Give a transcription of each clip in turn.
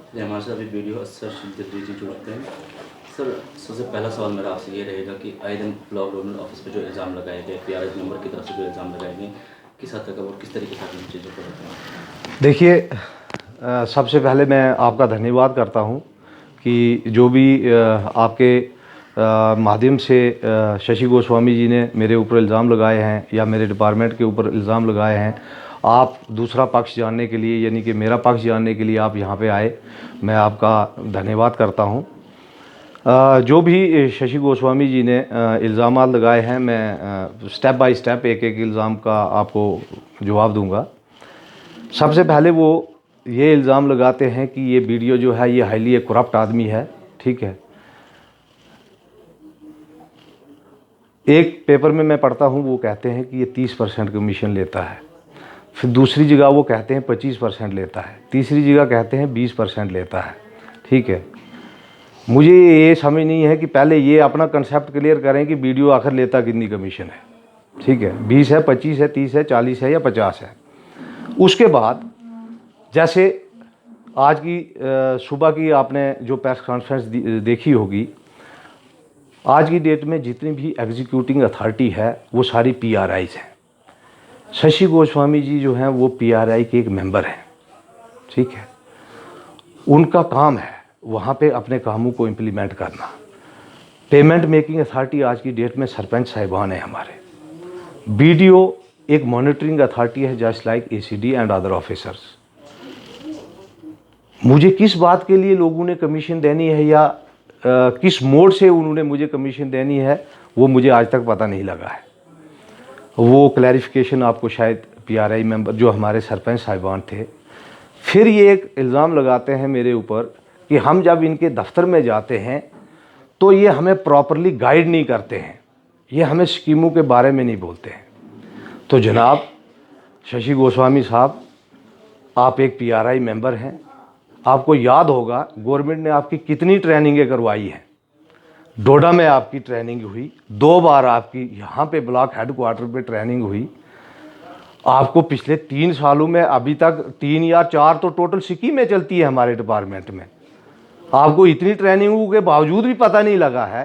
जी, हमारे साथ अभी वीडियो सर दिलजीत जी जुड़ चुके हैं। सर, सबसे पहला सवाल मेरा आपसे ये रहेगा कि आए दिन ब्लॉक गवर्नमेंट ऑफिस पे जो इल्ज़ाम लगाए गए, पीआरएस मेंबर की तरफ से जो इल्ज़ाम लगाए गए, किस हद तक और किस तरीके से आप इन चीज़ों को देखते हैं? देखिए, सबसे पहले मैं आपका धन्यवाद करता हूं कि जो भी आपके माध्यम से शशि गोस्वामी जी ने मेरे ऊपर इल्ज़ाम लगाए हैं या मेरे डिपार्टमेंट के ऊपर इल्ज़ाम लगाए हैं, आप दूसरा पक्ष जानने के लिए यानी कि मेरा पक्ष जानने के लिए आप यहां पे आए, मैं आपका धन्यवाद करता हूं। जो भी शशि गोस्वामी जी ने इल्ज़ाम लगाए हैं, मैं स्टेप बाय स्टेप एक एक इल्ज़ाम का आपको जवाब दूंगा। सबसे पहले वो ये इल्ज़ाम लगाते हैं कि ये वीडियो जो है ये हाईली करप्ट आदमी है, ठीक है। एक पेपर में मैं पढ़ता हूँ, वो कहते हैं कि ये 30% कमीशन लेता है, फिर दूसरी जगह वो कहते हैं 25% लेता है, तीसरी जगह कहते हैं 20% लेता है, ठीक है। मुझे ये समझ नहीं है कि पहले ये अपना कंसेप्ट क्लियर करें कि वीडियो आखिर लेता कितनी कमीशन है, ठीक है। 20 है, 25 है, 30 है, 40 है या 50 है। उसके बाद जैसे आज की सुबह की आपने जो प्रेस कॉन्फ्रेंस देखी होगी, आज की डेट में जितनी भी एग्जीक्यूटिंग अथॉरिटी है वो सारी पीआरआईज हैं। शशि गोस्वामी जी जो हैं वो पीआरआई के एक मेंबर हैं, ठीक है। उनका काम है वहाँ पे अपने कामों को इम्प्लीमेंट करना। पेमेंट मेकिंग अथॉरिटी आज की डेट में सरपंच साहिबान है हमारे। बीडीओ एक मॉनिटरिंग अथॉरिटी है just like ACD and other officers. मुझे किस बात के लिए लोगों ने कमीशन देनी है या किस मोड से उन्होंने मुझे कमीशन देनी है, वो मुझे आज तक पता नहीं लगा है। वो क्लैरिफिकेशन आपको शायद पीआरआई मेंबर जो हमारे सरपंच साहिबान थे। फिर ये एक इल्ज़ाम लगाते हैं मेरे ऊपर कि हम जब इनके दफ्तर में जाते हैं तो ये हमें प्रॉपरली गाइड नहीं करते हैं, ये हमें स्कीमों के बारे में नहीं बोलते हैं। तो जनाब शशि गोस्वामी साहब, आप एक पीआरआई मेंबर हैं, आपको याद होगा गवर्नमेंट ने आपकी कितनी ट्रेनिंगें करवाई हैं। डोडा में आपकी ट्रेनिंग हुई, 2 बार आपकी यहाँ पे ब्लॉक हेडक्वार्टर पे ट्रेनिंग हुई। आपको पिछले 3 सालों में अभी तक 3 या 4 तो टोटल स्कीमें चलती है हमारे डिपार्टमेंट में। आपको इतनी ट्रेनिंगों के बावजूद भी पता नहीं लगा है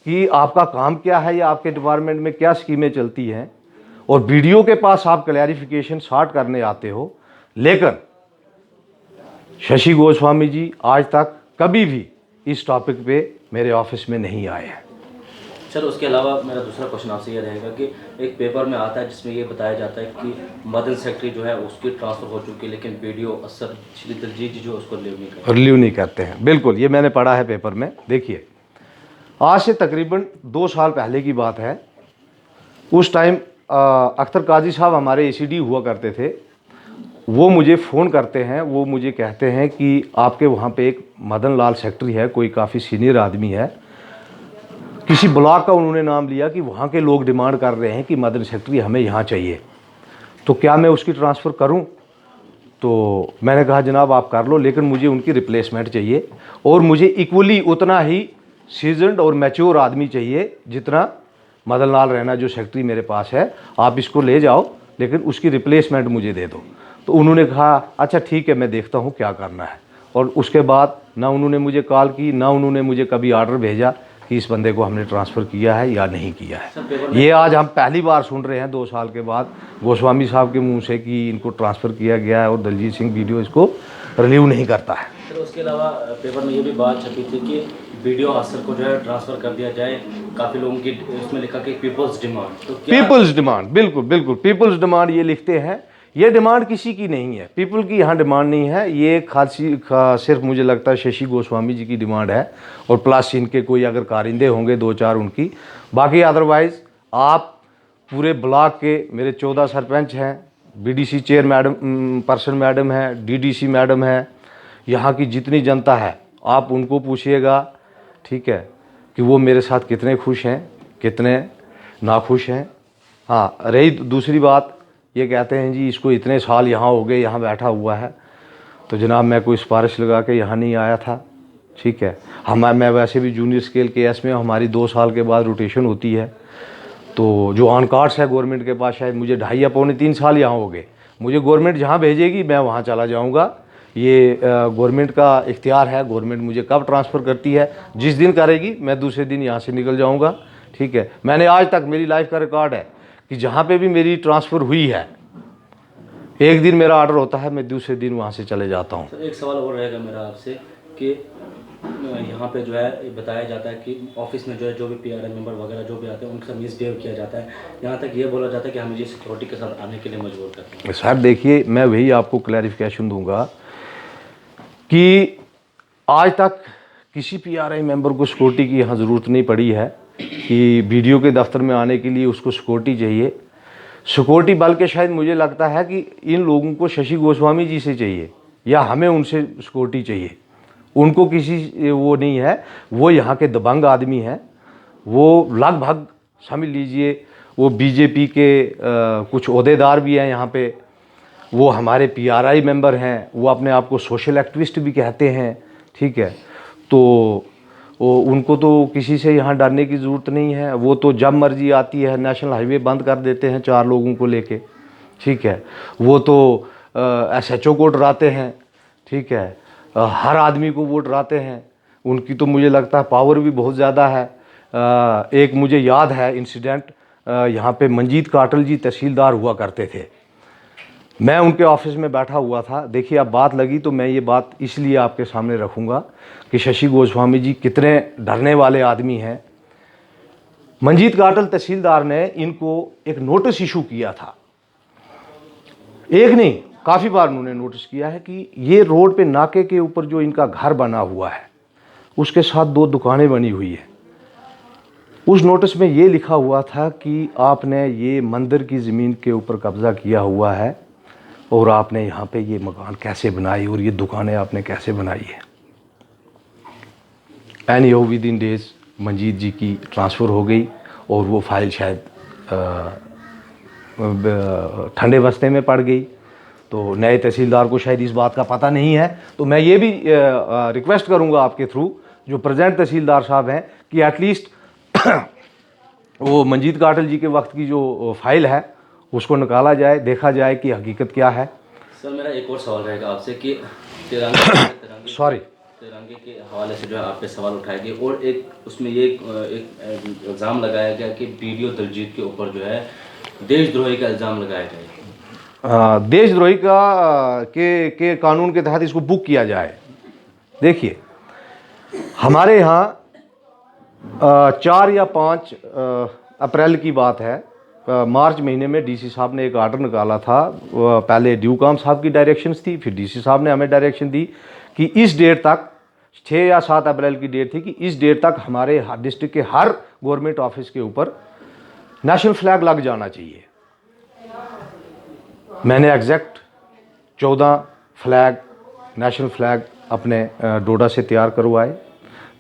कि आपका काम क्या है या आपके डिपार्टमेंट में क्या स्कीमें चलती हैं, और वीडियो के पास आप क्लैरिफिकेशन शॉर्ट करने आते हो। लेकिन शशि गोस्वामी जी आज तक कभी भी इस टॉपिक पे मेरे ऑफिस में नहीं आए हैं। सर, उसके अलावा मेरा दूसरा क्वेश्चन आपसे ये रहेगा कि एक पेपर में आता है जिसमें ये बताया जाता है कि मदन सेक्रेटरी जो है उसकी ट्रांसफ़र हो चुकी है, लेकिन वीडियो असर श्री दिलजीत जी जो उसको रिलीव नहीं करते हैं। बिल्कुल, ये मैंने पढ़ा है पेपर में। देखिए, आज से तकरीबन 2 साल पहले की बात है। उस टाइम अख्तर काजी साहब हमारे एसीडी हुआ करते थे। वो मुझे फ़ोन करते हैं, वो मुझे कहते हैं कि आपके वहाँ पे एक मदन लाल सेक्रेटरी है, कोई काफ़ी सीनियर आदमी है, किसी ब्लॉक का उन्होंने नाम लिया कि वहाँ के लोग डिमांड कर रहे हैं कि मदन सेक्रेटरी हमें यहाँ चाहिए, तो क्या मैं उसकी ट्रांसफ़र करूँ? तो मैंने कहा जनाब आप कर लो, लेकिन मुझे उनकी रिप्लेसमेंट चाहिए और मुझे इक्वली उतना ही सीजनड और मैच्योर आदमी चाहिए जितना मदन लाल रैना जो सेक्रेटरी मेरे पास है। आप इसको ले जाओ, लेकिन उसकी रिप्लेसमेंट मुझे दे दो। तो उन्होंने कहा अच्छा ठीक है, मैं देखता हूँ क्या करना है। और उसके बाद ना उन्होंने मुझे कॉल की, ना उन्होंने मुझे कभी ऑर्डर भेजा कि इस बंदे को हमने ट्रांसफ़र किया है या नहीं किया है। ये आज हम पहली बार सुन रहे हैं 2 साल के बाद गोस्वामी साहब के मुंह से कि इनको ट्रांसफ़र किया गया है और दलजीत सिंह वीडियो इसको रिलीव नहीं करता है। सर, उसके अलावा पेपर में ये भी बात छपी थी कि वीडियो असर को जो है ट्रांसफ़र कर दिया जाए। काफ़ी लोगों की उसमें लिखा कि पीपल्स डिमांड, तो क्या पीपल्स डिमांड, बिल्कुल बिल्कुल पीपल्स डिमांड ये लिखते हैं। ये डिमांड किसी की नहीं है, पीपल की यहाँ डिमांड नहीं है। ये सिर्फ मुझे लगता है शशि गोस्वामी जी की डिमांड है, और प्लस इनके कोई अगर कारिंदे होंगे 2-4 उनकी। बाकी अदरवाइज़ आप पूरे ब्लॉक के मेरे 14 सरपंच हैं, बीडीसी चेयर पर्सन मैडम है, डीडीसी मैडम है, यहाँ की जितनी जनता है आप उनको पूछिएगा, ठीक है, कि वो मेरे साथ कितने खुश हैं, कितने नाखुश हैं। हाँ, रही दूसरी बात, ये कहते हैं जी इसको इतने साल यहाँ हो गए, यहाँ बैठा हुआ है। तो जनाब मैं कोई सिफारिश लगा के यहाँ नहीं आया था, ठीक है। मैं वैसे भी जूनियर स्केल केएस में, हमारी 2 साल के बाद रोटेशन होती है। तो जो ऑन कार्ड्स है गवर्नमेंट के पास, शायद मुझे 2.5 या 3 साल यहाँ हो गए। मुझे गवर्नमेंट जहाँ भेजेगी मैं वहाँ चला जाऊँगा। ये गवर्नमेंट का इख्तियार है, गवर्नमेंट मुझे कब ट्रांसफ़र करती है, जिस दिन करेगी मैं दूसरे दिन यहाँ से निकल जाऊँगा। ठीक है, मैंने आज तक, मेरी लाइफ का रिकॉर्ड है कि जहाँ पे भी मेरी ट्रांसफ़र हुई है, एक दिन मेरा ऑर्डर होता है, मैं दूसरे दिन वहाँ से चले जाता हूँ। सर एक सवाल और रहेगा मेरा आपसे कि यहाँ पे जो है बताया जाता है कि ऑफिस में जो भी पीआरआई मेंबर वगैरह जो भी आते हैं उनके साथ मिसबिहेव किया जाता है, यहाँ तक ये बोला जाता है कि हमें ये सिक्योरिटी के साथ आने के लिए मजबूर करते हैं। सर देखिए, मैं वही आपको क्लैरिफिकेशन दूंगा कि आज तक किसी पीआरआई मेंबर को सिक्योरिटी की यहाँ ज़रूरत नहीं पड़ी है कि वीडियो के दफ्तर में आने के लिए उसको सिक्योरिटी चाहिए। सिक्योरिटी बल्कि शायद मुझे लगता है कि इन लोगों को शशि गोस्वामी जी से चाहिए या हमें उनसे सिक्योरिटी चाहिए। उनको किसी वो नहीं है, वो यहाँ के दबंग आदमी हैं। वो लगभग समझ लीजिए वो बीजेपी के कुछ ओहदेदार भी हैं यहाँ पे, वो हमारे पीआरआई मेंबर हैं, वो अपने आप को सोशल एक्टिविस्ट भी कहते हैं। ठीक है, तो उनको तो किसी से यहाँ डरने की ज़रूरत नहीं है। वो तो जब मर्जी आती है नेशनल हाईवे बंद कर देते हैं 4 लोगों को लेके। ठीक है, वो तो एसएचओ को डराते हैं। ठीक है, हर आदमी को वो डराते हैं। उनकी तो मुझे लगता है पावर भी बहुत ज़्यादा है। एक मुझे याद है इंसिडेंट, यहाँ पे मंजीत काटल जी तहसीलदार हुआ करते थे, मैं उनके ऑफिस में बैठा हुआ था। देखिए अब बात लगी तो मैं ये बात इसलिए आपके सामने रखूँगा कि शशि गोस्वामी जी कितने डरने वाले आदमी हैं। मंजीत काटल तहसीलदार ने इनको एक नोटिस इशू किया था, एक नहीं काफ़ी बार उन्होंने नोटिस किया है कि ये रोड पे नाके के ऊपर जो इनका घर बना हुआ है उसके साथ 2 दुकानें बनी हुई है। उस नोटिस में ये लिखा हुआ था कि आपने ये मंदिर की ज़मीन के ऊपर कब्ज़ा किया हुआ है और आपने यहाँ पे ये मकान कैसे बनाई और ये दुकानें आपने कैसे बनाई है। Anyhow within days Manjeet ji की ट्रांसफ़र हो गई और वो फाइल शायद ठंडे बस्ते में पड़ गई। तो नए तहसीलदार को शायद इस बात का पता नहीं है। तो मैं ये भी रिक्वेस्ट करूँगा आपके थ्रू जो प्रेजेंट तहसीलदार साहब हैं कि एटलीस्ट वो मंजीत काटल जी के वक्त की जो फाइल है उसको निकाला जाए, देखा जाए कि हकीकत क्या है। सर मेरा एक और सवाल रहेगा आपसे कि तिरंगे के हवाले से जो है आप पे सवाल उठाए गए और एक उसमें ये एक इल्ज़ाम लगाया गया कि वीडियो दलजीत के ऊपर जो है देशद्रोही का इल्ज़ाम लगाया गया। देशद्रोही का के कानून के तहत इसको बुक किया जाए। देखिए हमारे यहाँ 4 या 5 अप्रैल की बात है, मार्च महीने में डीसी साहब ने एक ऑर्डर निकाला था। पहले ड्यूकाम साहब की डायरेक्शंस थी, फिर डीसी साहब ने हमें डायरेक्शन दी कि इस डेट तक, 6 या 7 अप्रैल की डेट थी कि इस डेट तक हमारे डिस्ट्रिक्ट के हर गवर्नमेंट ऑफिस के ऊपर नेशनल फ्लैग लग जाना चाहिए। मैंने एग्जैक्ट 14 फ्लैग, नेशनल फ्लैग अपने डोडा से तैयार करवाए,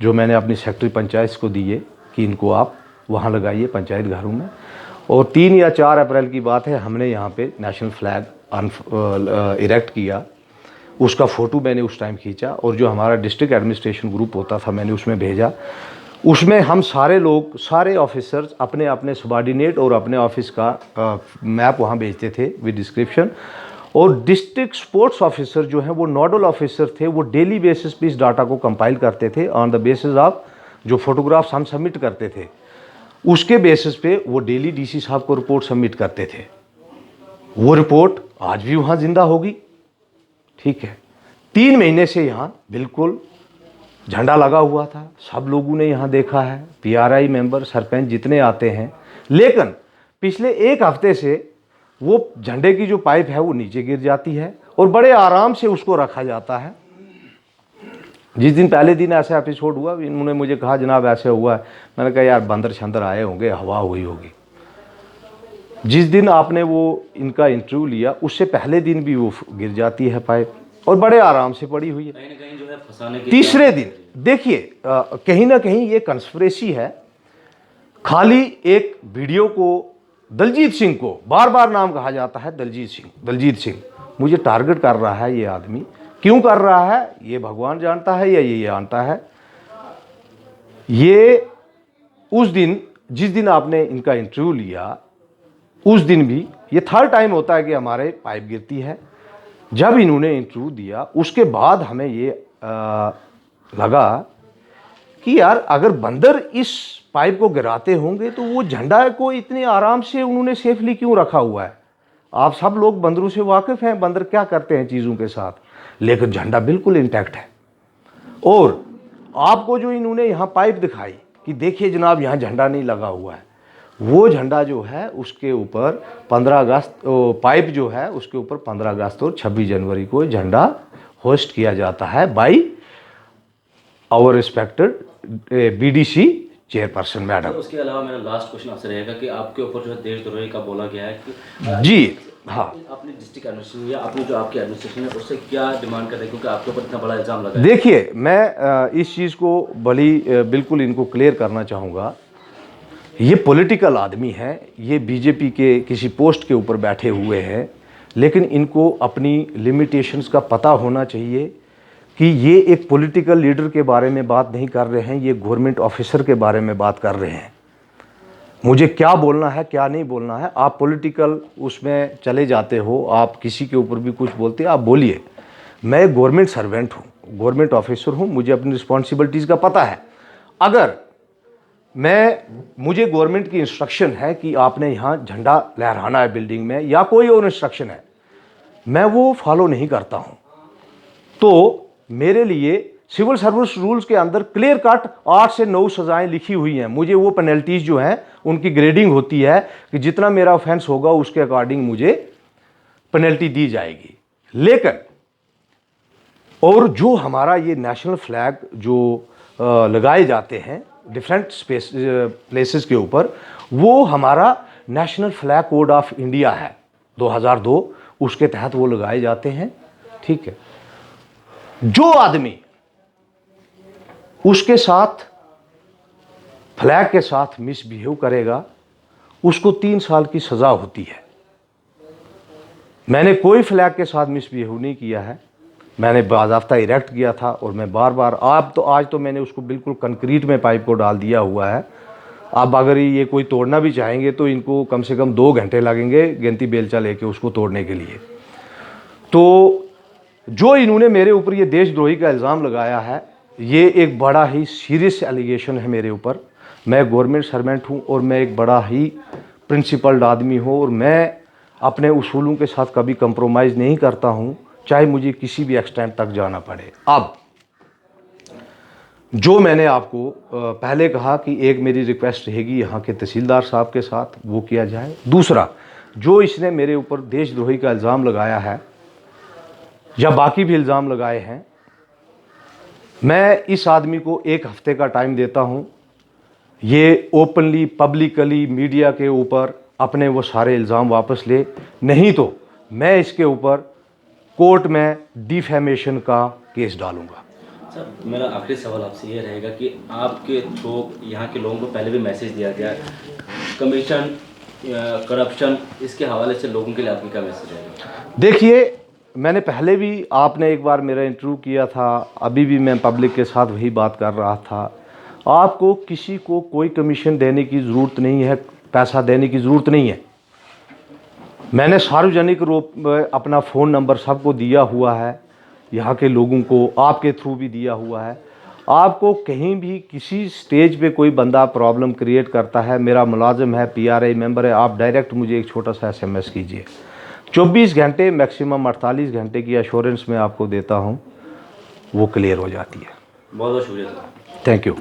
जो मैंने अपनी सेक्रेटरी पंचायत को दिए कि इनको आप वहाँ लगाइए पंचायत घरों में। और 3 या 4 अप्रैल की बात है, हमने यहाँ पे नेशनल फ्लैग इरेक्ट किया। उसका फ़ोटो मैंने उस टाइम खींचा और जो हमारा डिस्ट्रिक्ट एडमिनिस्ट्रेशन ग्रुप होता था मैंने उसमें भेजा। उसमें हम सारे लोग, सारे ऑफिसर्स अपने अपने सबॉर्डिनेट और अपने ऑफिस का मैप वहाँ भेजते थे विद डिस्क्रिप्शन। और डिस्ट्रिक्ट स्पोर्ट्स ऑफिसर जो हैं वो नोडल ऑफिसर थे, वो डेली बेसिस पे इस डाटा को कंपाइल करते थे ऑन द बेसिस ऑफ जो फोटोग्राफ्स हम सबमिट करते थे, उसके बेसिस पे वो डेली डीसी साहब को रिपोर्ट सबमिट करते थे। वो रिपोर्ट आज भी वहाँ जिंदा होगी। ठीक है, 3 महीने से यहाँ बिल्कुल झंडा लगा हुआ था, सब लोगों ने यहाँ देखा है, पीआरआई मेंबर, सरपंच जितने आते हैं। लेकिन पिछले 1 हफ्ते से वो झंडे की जो पाइप है वो नीचे गिर जाती है और बड़े आराम से उसको रखा जाता है। जिस दिन पहले दिन ऐसा एपिसोड हुआ, इन्होंने मुझे कहा जनाब ऐसे हुआ है। मैंने कहा यार बंदर शंदर आए होंगे, हवा हुई होगी। जिस दिन आपने वो इनका इंटरव्यू लिया उससे पहले दिन भी वो गिर जाती है पाइप और बड़े आराम से पड़ी हुई है। कहीं ना कहीं जो है फंसाने की तीसरे दिन देखिए कहीं ना कहीं ये कंस्पिरेसी है। खाली एक वीडियो को दलजीत सिंह को बार बार नाम कहा जाता है, दलजीत सिंह मुझे टारगेट कर रहा है। ये आदमी क्यों कर रहा है ये भगवान जानता है या ये जानता है। ये उस दिन जिस दिन आपने इनका इंटरव्यू लिया उस दिन भी ये 3rd टाइम होता है कि हमारे पाइप गिरती है। जब इन्होंने इंटरव्यू दिया उसके बाद हमें ये लगा कि यार अगर बंदर इस पाइप को गिराते होंगे तो वो झंडा को इतने आराम से उन्होंने सेफली क्यों रखा हुआ है। आप सब लोग बंदरों से वाकिफ़ हैं, बंदर क्या करते हैं चीज़ों के साथ, लेकिन झंडा बिल्कुल इंटैक्ट है। और आपको जो इन्होंने यहाँ पाइप दिखाई कि देखिए जनाब यहाँ झंडा नहीं लगा हुआ है, वो झंडा जो है उसके ऊपर 15 अगस्त पाइप जो है उसके ऊपर 15 अगस्त और 26 जनवरी को झंडा होस्ट किया जाता है by our respected BDC chairperson madam. उसके अलावा मेरा लास्ट क्वेश्चन आपसे रहेगा कि आपके ऊपर जो है देशद्रोही का बोला गया है कि जी हाँ, अपनी डिस्ट्रिक्ट एडमिनिस्ट्रेशन या अपनी जो आपकी एडमिनिस्ट्रेशन है उससे क्या डिमांड कर रहे हैं, क्योंकि आपके ऊपर इतना बड़ा इल्ज़ाम लगा है। देखिए मैं इस चीज़ को बिल्कुल इनको क्लियर करना चाहूँगा। ये पॉलिटिकल आदमी हैं, ये बीजेपी के किसी पोस्ट के ऊपर बैठे हुए हैं, लेकिन इनको अपनी लिमिटेशंस का पता होना चाहिए कि ये एक पॉलिटिकल लीडर के बारे में बात नहीं कर रहे हैं, ये गवर्नमेंट ऑफिसर के बारे में बात कर रहे हैं। मुझे क्या बोलना है क्या नहीं बोलना है, आप पॉलिटिकल उसमें चले जाते हो, आप किसी के ऊपर भी कुछ बोलते हैं, आप बोलिए। मैं गवर्नमेंट सर्वेंट हूँ, गवर्नमेंट ऑफिसर हूँ, मुझे अपनी रिस्पॉन्सिबिलिटीज़ का पता है। अगर मुझे गवर्नमेंट की इंस्ट्रक्शन है कि आपने यहाँ झंडा लहराना है बिल्डिंग में, या कोई और इंस्ट्रक्शन है, मैं वो फॉलो नहीं करता हूँ, तो मेरे लिए सिविल सर्विस रूल्स के अंदर क्लियर कट 8 से 9 सज़ाएं लिखी हुई हैं। मुझे वो पेनल्टीज़ जो हैं उनकी ग्रेडिंग होती है कि जितना मेरा ऑफेंस होगा उसके अकॉर्डिंग मुझे पेनल्टी दी जाएगी। लेकिन और जो हमारा ये नेशनल फ्लैग जो लगाए जाते हैं डिफरेंट प्लेसेस के ऊपर, वो हमारा national flag code of India है 2002, उसके तहत वो लगाए जाते हैं। ठीक है, जो आदमी उसके साथ फ्लैग के साथ मिसबिहेव करेगा उसको 3 साल की सज़ा होती है। मैंने कोई फ्लैग के साथ मिसबिहेव नहीं किया है, मैंने बाज़ाब्ता इरेक्ट किया था, और मैं बार बार आज तो मैंने उसको बिल्कुल कंक्रीट में पाइप को डाल दिया हुआ है। अब अगर ये कोई तोड़ना भी चाहेंगे तो इनको कम से कम 2 घंटे लगेंगे गेंती बेलचा लेके उसको तोड़ने के लिए। तो जो इन्होंने मेरे ऊपर ये देशद्रोही का इल्ज़ाम लगाया है, ये एक बड़ा ही सीरियस एलिगेशन है मेरे ऊपर। मैं गवर्नमेंट सर्वेंट हूँ और मैं एक बड़ा ही प्रिंसिपल्ड आदमी हूँ, और मैं अपने उसूलों के साथ कभी कंप्रोमाइज़ नहीं करता हूँ, चाहे मुझे किसी भी एक्सटेंट तक जाना पड़े। अब जो मैंने आपको पहले कहा कि एक मेरी रिक्वेस्ट रहेगी यहाँ के तहसीलदार साहब के साथ, वो किया जाए। दूसरा, जो इसने मेरे ऊपर देशद्रोही का इल्ज़ाम लगाया है या बाकी भी इल्ज़ाम लगाए हैं, मैं इस आदमी को 1 हफ्ते का टाइम देता हूं। ये ओपनली पब्लिकली मीडिया के ऊपर अपने वो सारे इल्ज़ाम वापस ले, नहीं तो मैं इसके ऊपर कोर्ट में डिफेमेशन का केस डालूंगा। सर, मेरा आखिरी सवाल आपसे ये रहेगा कि आपके थ्रू यहाँ के लोगों को पहले भी मैसेज दिया गया, कमीशन करप्शन, इसके हवाले से लोगों के लिए आपकी क्या मैसेज रहेगा? देखिए, मैंने पहले भी, आपने एक बार मेरा इंटरव्यू किया था, अभी भी मैं पब्लिक के साथ वही बात कर रहा था। आपको किसी को कोई कमीशन देने की ज़रूरत नहीं है, पैसा देने की ज़रूरत नहीं है। मैंने सार्वजनिक रूप में अपना फ़ोन नंबर सबको दिया हुआ है, यहाँ के लोगों को आपके थ्रू भी दिया हुआ है। आपको कहीं भी किसी स्टेज पे कोई बंदा प्रॉब्लम क्रिएट करता है, मेरा मुलाजिम है, PRI मेंबर है, आप डायरेक्ट मुझे एक छोटा सा SMS कीजिए। 24 घंटे मैक्सिमम 48 घंटे की एश्योरेंस मैं आपको देता हूँ, वो क्लियर हो जाती है। बहुत बहुत शुक्रिया सर। Thank you.